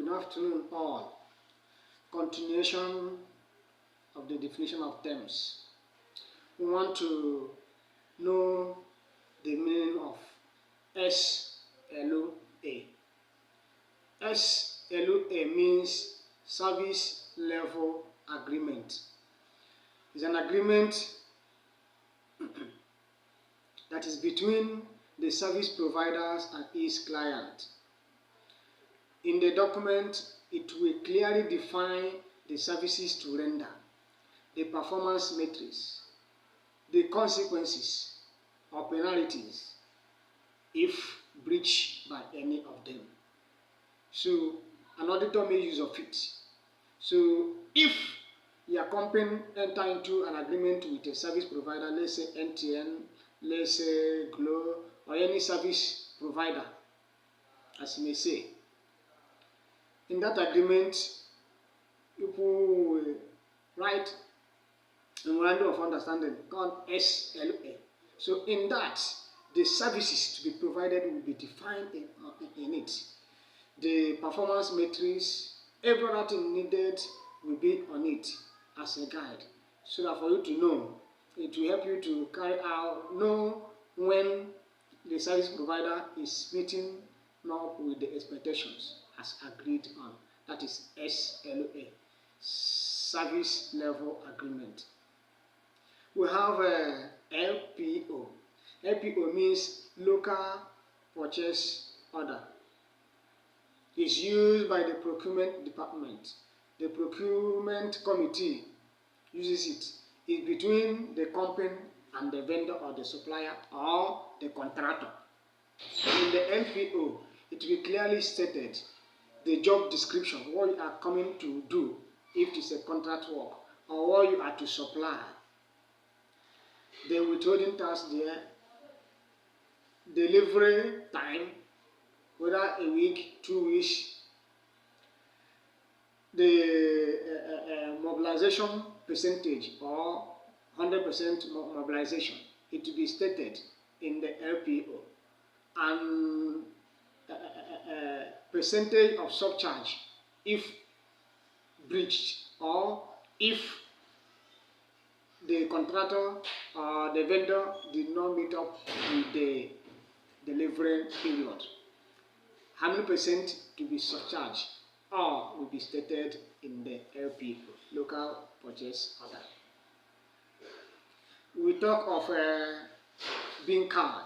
Good afternoon, all. Continuation of the definition of terms. We want to know the meaning of SLA. SLA means Service Level Agreement. It's an agreement that is between the service providers and its client. In the document, it will clearly define the services to render, the performance metrics, the consequences or penalties if breached by any of them. So an auditor made use of it. So if your company enter into an agreement with a service provider, let's say NTN, let's say Glo, or any service provider, as you may say, in that agreement, people will write a memorandum of understanding called SLA. So in that, the services to be provided will be defined in it. The performance metrics, every other thing needed will be on it as a guide, so that for you to know, it will help you to know when the service provider is meeting up with the expectations as agreed on. That is SLA, Service Level Agreement. We have LPO. LPO means Local Purchase Order. It's used by the procurement department. The procurement committee uses it. It's between the company and the vendor or the supplier or the contractor. In the LPO, it will be clearly stated the job description, what you are coming to do if it is a contract work, or what you are to supply. The withholding task there, delivery time, whether a week, 2 weeks, the mobilization percentage or 100% mobilization, it will be stated in the LPO, and percentage of surcharge if breached, or if the contractor or the vendor did not meet up with the delivery period. How many percent to be surcharged or will be stated in the LPO, Local Purchase Order. We talk of bin card.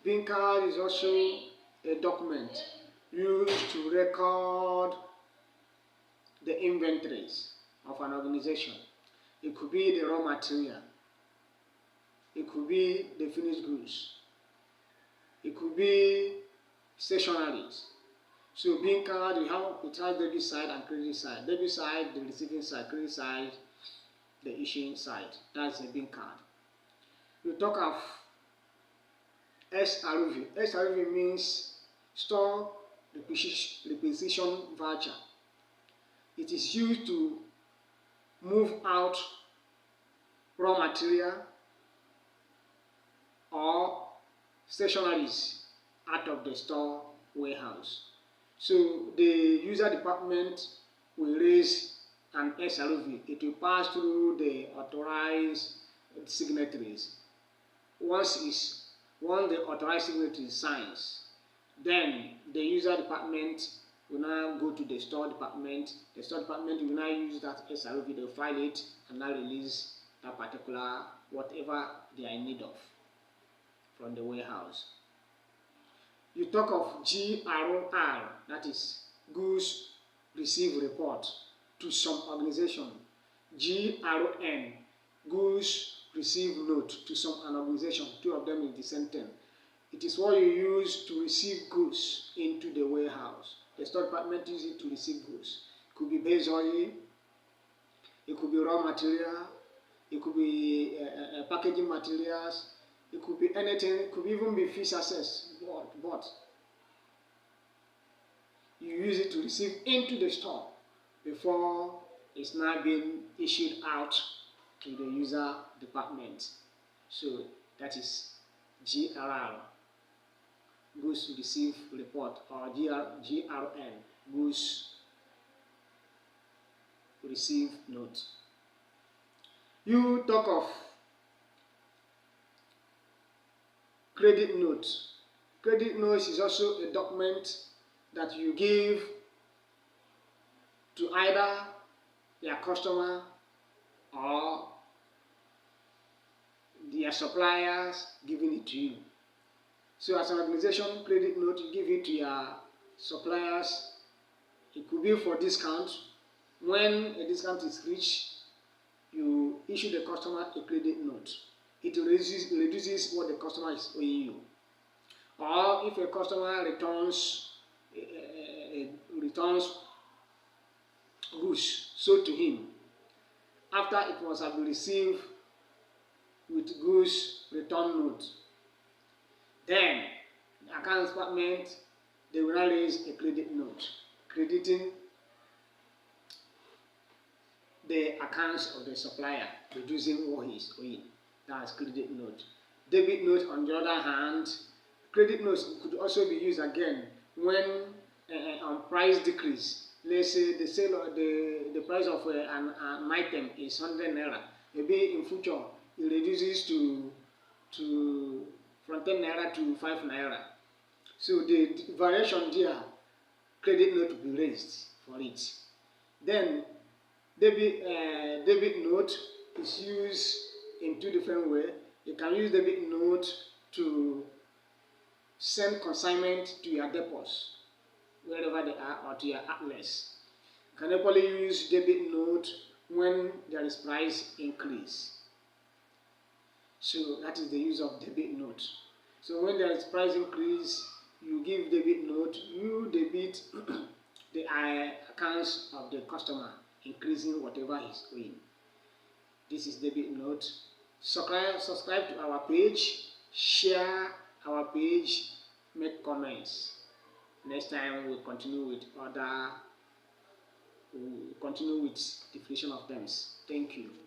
Bin card is also a document used to record the inventories of an organization. It could be the raw material, it could be the finished goods, it could be stationaries. So bin card, it has debit side and credit side. Debit side, the receiving side; credit side, the issuing side. That's a bin card. We talk of SRV. SRV means Store Requisition Voucher. It is used to move out raw material or stationaries out of the store warehouse. So the user department will raise an SRV. It will pass through the authorized signatories. Once the authorized signatory signs, then the user department will now go to the store department. The store department will now use that SRV, they'll file it and now release that particular whatever they are in need of from the warehouse. You talk of GRR, that is Goods Receive Report, to some organization. GRN, Goods Receive Note, to an organization. Two of them is the same thing. It is what you use to receive goods into the warehouse. The store department uses it to receive goods. It could be base oil, it could be raw material, it could be packaging materials, it could be anything, it could even be fish access, but you use it to receive into the store before it's now being issued out to the user department. So that is GRR, Goods Receive Report, or GRN, Goods receive note. You talk of credit note. Credit note is also a document that you give to either their customer or their suppliers giving it to you. So as an organization, credit note, you give it to your suppliers. It could be for discount. When a discount is reached, you issue the customer a credit note. It reduces what the customer is owing you. Or if a customer returns goods sold to him after it must have been received with goods return note, then the accounts department, they will now raise a credit note crediting the accounts of the supplier, reducing what he is owing. That's credit note. Debit note, on the other hand, credit notes could also be used again when on price decrease. Let's say the sale of the price of an item is 100 naira. Maybe in future it reduces from 10 naira to 5 naira. So the variation there, credit note will be raised for it. Then debit note is used in two different ways. You can use debit note to send consignment to your depots, wherever they are, or to your outlets. You can equally use debit note when there is price increase. So that is the use of debit note. So when there is price increase, you give debit note, you debit the accounts of the customer, increasing whatever he's owing. This is debit note. Subscribe to our page, share our page, make comments. Next time we'll continue with definition of terms. Thank you.